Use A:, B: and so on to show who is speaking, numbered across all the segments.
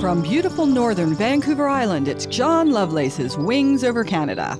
A: From beautiful northern Vancouver Island, it's John Lovelace's Wings Over Canada.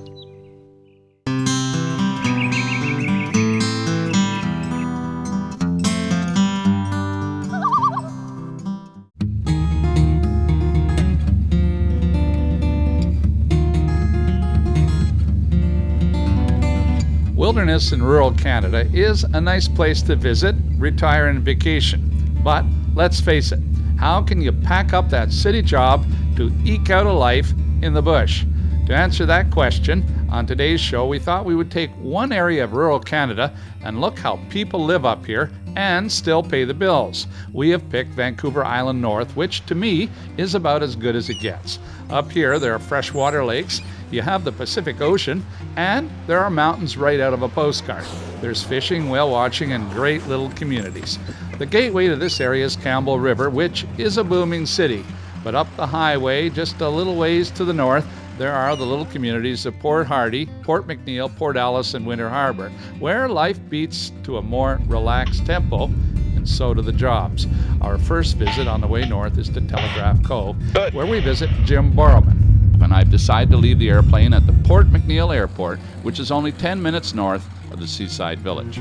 B: Wilderness in rural Canada is a nice place to visit, retire, and vacation. But let's face it, how can you pack up that city job to eke out a life in the bush? To answer that question, on today's show, we thought we would take one area of rural Canada and look how people live up here and still pay the bills. We have picked Vancouver Island North, which to me is about as good as it gets. Up here, there are freshwater lakes, you have the Pacific Ocean, and there are mountains right out of a postcard. There's fishing, whale watching, and great little communities. The gateway to this area is Campbell River, which is a booming city. But up the highway, just a little ways to the north, there are the little communities of Port Hardy, Port McNeill, Port Alice, and Winter Harbor, where life beats to a more relaxed tempo, and so do the jobs. Our first visit on the way north is to Telegraph Cove, where we visit Jim Borrowman. And I've decided to leave the airplane at the Port McNeill Airport, which is only 10 minutes north of the seaside village.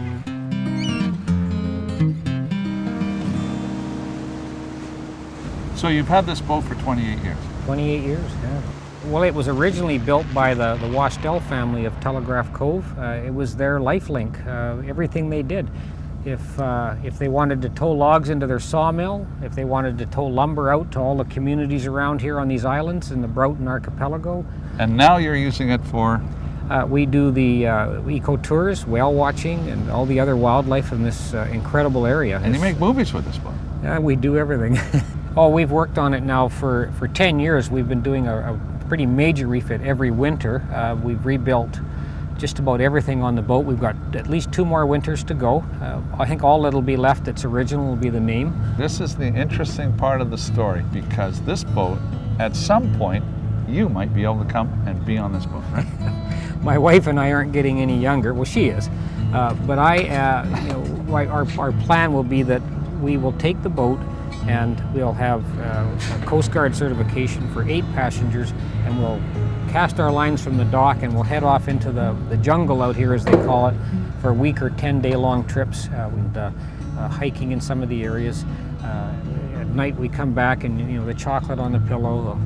B: So you've had this boat for 28 years?
C: 28 years, yeah. Well, it was originally built by the Washdell family of Telegraph Cove. It was their lifelink, everything they did. If they wanted to tow logs into their sawmill, if they wanted to tow lumber out to all the communities around here on these islands in the Broughton Archipelago.
B: And now you're using it for?
C: We do the eco-tours, whale watching, and all the other wildlife in this incredible area.
B: And you make movies with this boat?
C: Yeah, we do everything. Oh, we've worked on it now for 10 years. We've been doing a pretty major refit every winter. We've rebuilt just about everything on the boat. We've got at least 2 more winters to go. I think all that'll be left that's original will be the name.
B: This is the interesting part of the story, because this boat, at some point, you might be able to come and be on this boat, right?
C: My wife and I aren't getting any younger. Well, she is. But our plan will be that we will take the boat and we'll have a Coast Guard certification for 8 passengers, and we'll cast our lines from the dock and we'll head off into the jungle out here, as they call it, for a week or 10-day long trips, and hiking in some of the areas. At night we come back and the chocolate on the pillow,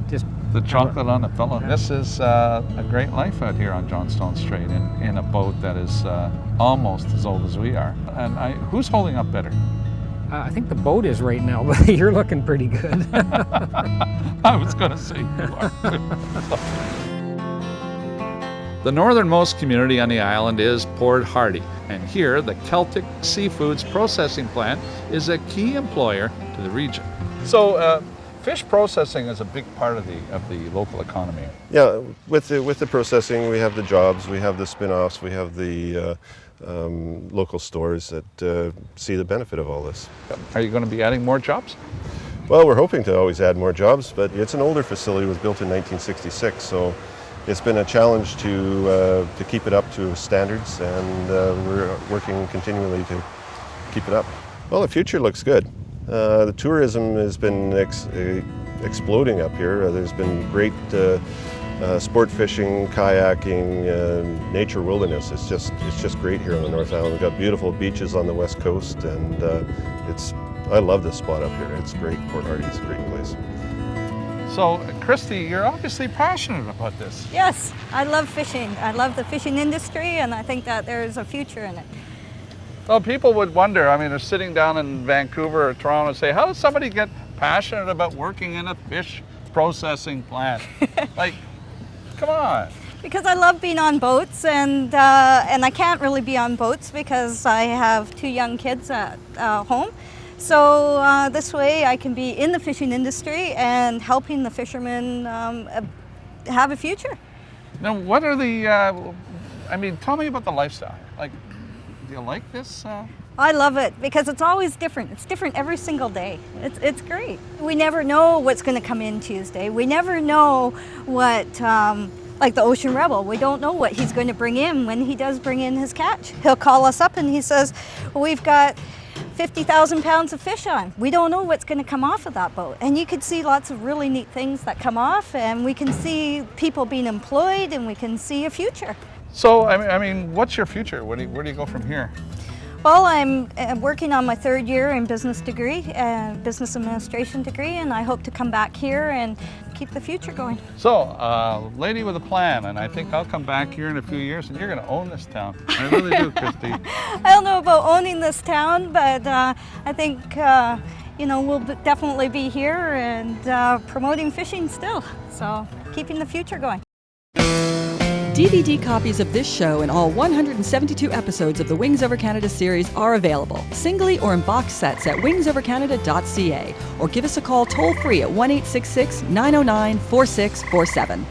C: just
B: the chocolate on the pillow. This is a great life out here on Johnstone Strait in a boat that is almost as old as we are. And who's holding up better?
C: I think the boat is right now, but you're looking pretty good.
B: I was going to say you are. The northernmost community on the island is Port Hardy, and here the Celtic Seafoods processing plant is a key employer to the region. So fish processing is a big part of the local economy.
D: Yeah, with the processing, we have the jobs, we have the spin-offs, we have the local stores that see the benefit of all this.
B: Are you going to be adding more jobs?
D: Well, we're hoping to always add more jobs, but it's an older facility. It was built in 1966, so it's been a challenge to keep it up to standards, and we're working continually to keep it up. Well, the future looks good. The tourism has been exploding up here. There's been great sport fishing, kayaking, nature wilderness. It's just great here on the North Island. We've got beautiful beaches on the west coast, and I love this spot up here. It's great. Port Hardy is a great place.
B: So, Christy, you're obviously passionate about this.
E: Yes, I love fishing. I love the fishing industry, and I think that there's a future in it.
B: Well, people would wonder, they're sitting down in Vancouver or Toronto and say, how does somebody get passionate about working in a fish processing plant? Like, come on.
E: Because I love being on boats, and I can't really be on boats because I have 2 young kids at home. So this way I can be in the fishing industry and helping the fishermen have a future.
B: Now, what are the, tell me about the lifestyle. Like, do you like this?
E: I love it because it's always different. It's different every single day. It's great. We never know what's going to come in Tuesday. We never know what, like the Ocean Rebel, we don't know what he's going to bring in when he does bring in his catch. He'll call us up and he says, we've got 50,000 pounds of fish on. We don't know what's going to come off of that boat. And you can see lots of really neat things that come off, and we can see people being employed, and we can see a future.
B: So, I mean, what's your future? Where do you go from here?
E: Well, I'm working on my third year in business business administration degree, and I hope to come back here and keep the future going.
B: So, lady with a plan, and I think I'll come back here in a few years and you're going to own this town. I really do, Christy.
E: I don't know about owning this town, but I think, we'll definitely be here and promoting fishing still. So, keeping the future going.
A: DVD copies of this show and all 172 episodes of the Wings Over Canada series are available, singly or in box sets at wingsovercanada.ca, or give us a call toll-free at 1-866-909-4647.